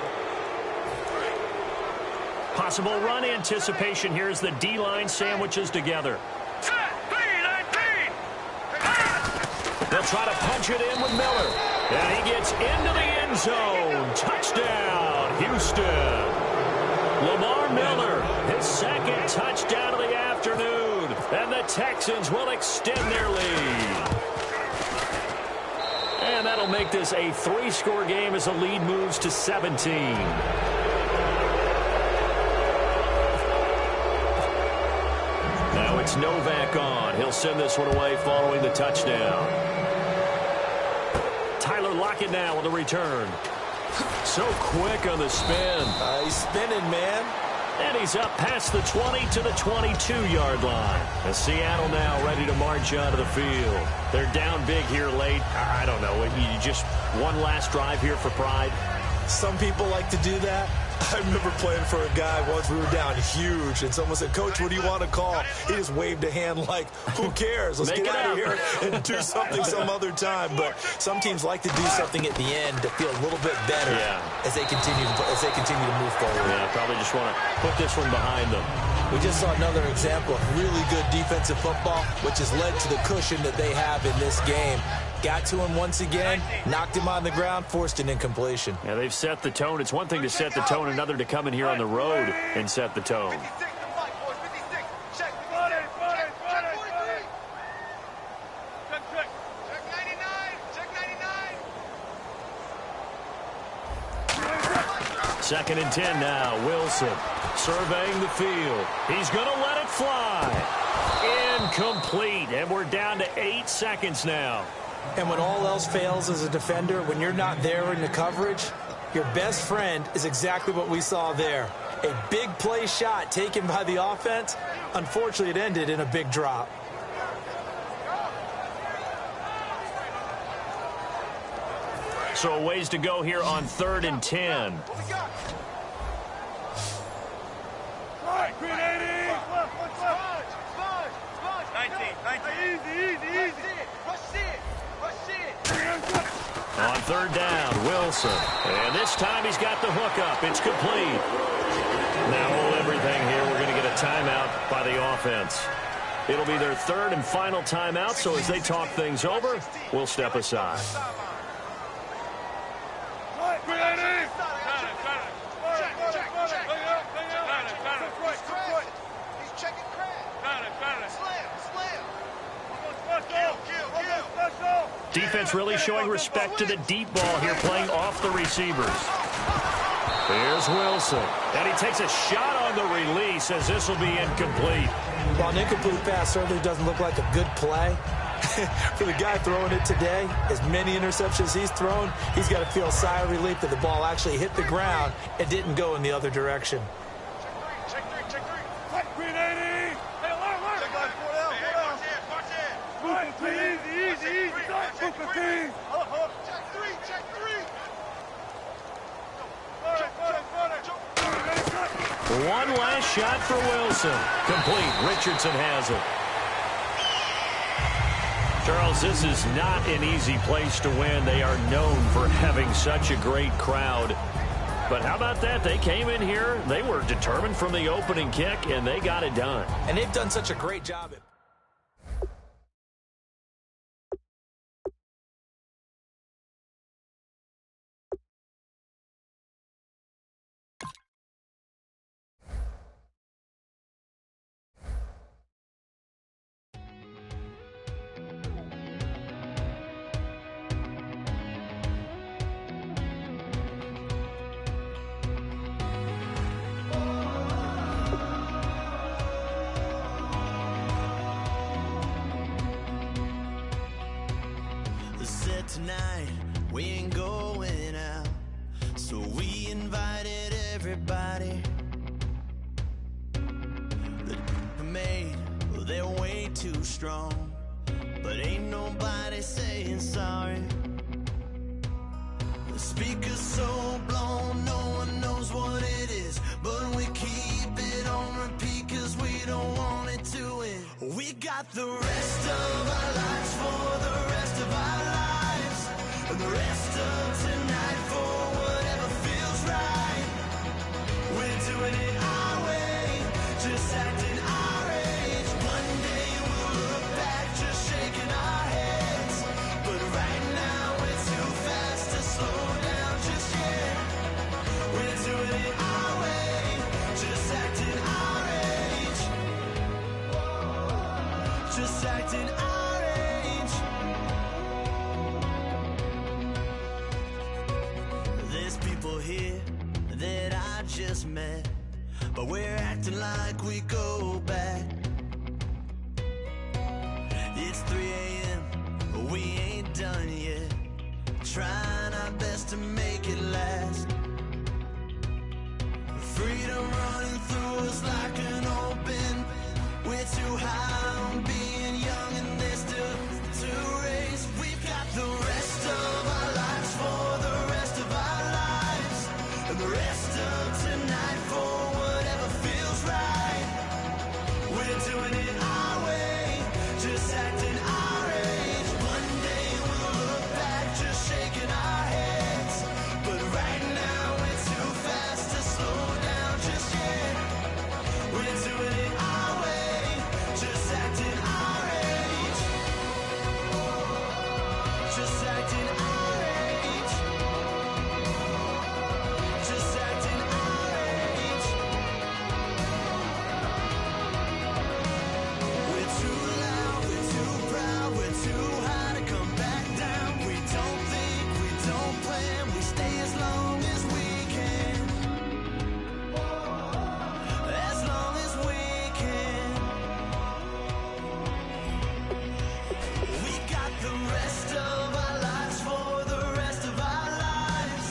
Possible run anticipation here as the D-line sandwiches together. They'll try to punch it in with Miller. And he gets into the end zone. Touchdown, Houston. Lamar Miller, his 2nd touchdown of the afternoon. And the Texans will extend their lead. And that'll make this a 3-score game as the lead moves to 17. Now it's Novak on. He'll send this one away following the touchdown. Tyler Lockett now with the return. So quick on the spin. He's spinning, man. And he's up past the 20 to the 22-yard line. And Seattle now ready to march out of the field. They're down big here late. I don't know. You just one last drive here for pride. Some people like to do that. I remember playing for a guy once. We were down huge, and someone said, "Coach, what do you want to call?" He just waved a hand like, "Who cares? Let's get out of here and do something some other time." But some teams like to do something at the end to feel a little bit better as they continue to move forward. Yeah, probably just want to put this one behind them. We just saw another example of really good defensive football, which has led to the cushion that they have in this game. Got to him once again, knocked him on the ground, forced an incompletion. Yeah, they've set the tone. It's one thing to set the tone, another to come in here on the road and set the tone. Second and 10 now. Wilson surveying the field. He's going to let it fly. Incomplete. And we're down to 8 seconds now. And when all else fails as a defender, when you're not there in the coverage, your best friend is exactly what we saw there. A big play shot taken by the offense. Unfortunately, it ended in a big drop. So a ways to go here on 3rd and 10. Green 80. 19. Easy. Rush it. On third down, Wilson. And this time he's got the hook up. It's complete. Now hold everything here. We're going to get a timeout by the offense. It'll be their third and final timeout, so as they talk things over, we'll step aside. Defense really showing respect to the deep ball here, playing off the receivers. Here's Wilson, and he takes a shot on the release as this will be incomplete. While an incomplete pass certainly doesn't look like a good play, for the guy throwing it today, as many interceptions he's thrown, he's got to feel a sigh of relief that the ball actually hit the ground and didn't go in the other direction. Check three. Green 80. Hey, alert. Watch it. Easy. Check three. One last shot for Wilson. Complete. Richardson has it. Charles, this is not an easy place to win. They are known for having such a great crowd. But how about that? They came in here, they were determined from the opening kick, and they got it done. And they've done such a great job at tonight, we ain't going out, so we invited everybody. The made, well, they're way too strong, but ain't nobody saying sorry. The speaker's so blown, no one knows what it is, but we keep it on repeat cause we don't want it to end. We got the rest of our lives for the rest of our lives. And the rest of tonight for whatever feels right. We're doing it our way, just acting our age. One day we'll look back just shaking our heads, but right now we're too fast to slow down just yet. We're doing it our way, just acting our age. Just acting our age. Here that I just met, but we're acting like we go back. It's 3 a.m., but we ain't done yet, trying our best to make it last. Freedom running through us like an open. We're too high on being young and there's still to race. We've got the rest of our lives for the rest of our lives, and the rest of tonight for whatever feels right. We're doing it our way, just acting our age. One day we'll look back just shaking our heads, but right now we're too fast to slow down just yet. We're doing it our way, just acting our age. Just acting our age. Just acting our age. We're too loud, we're too proud, we're too high to come back down. We don't think, we don't plan, we stay as long as we can. As long as we can. We got the rest of our lives for the rest of our lives,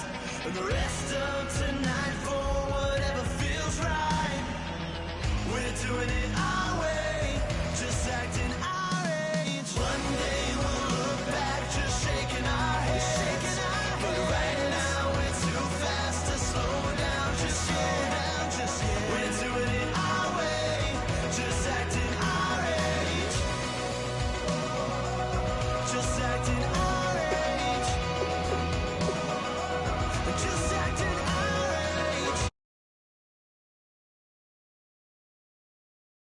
and the rest of tonight for whatever feels right. We're doing it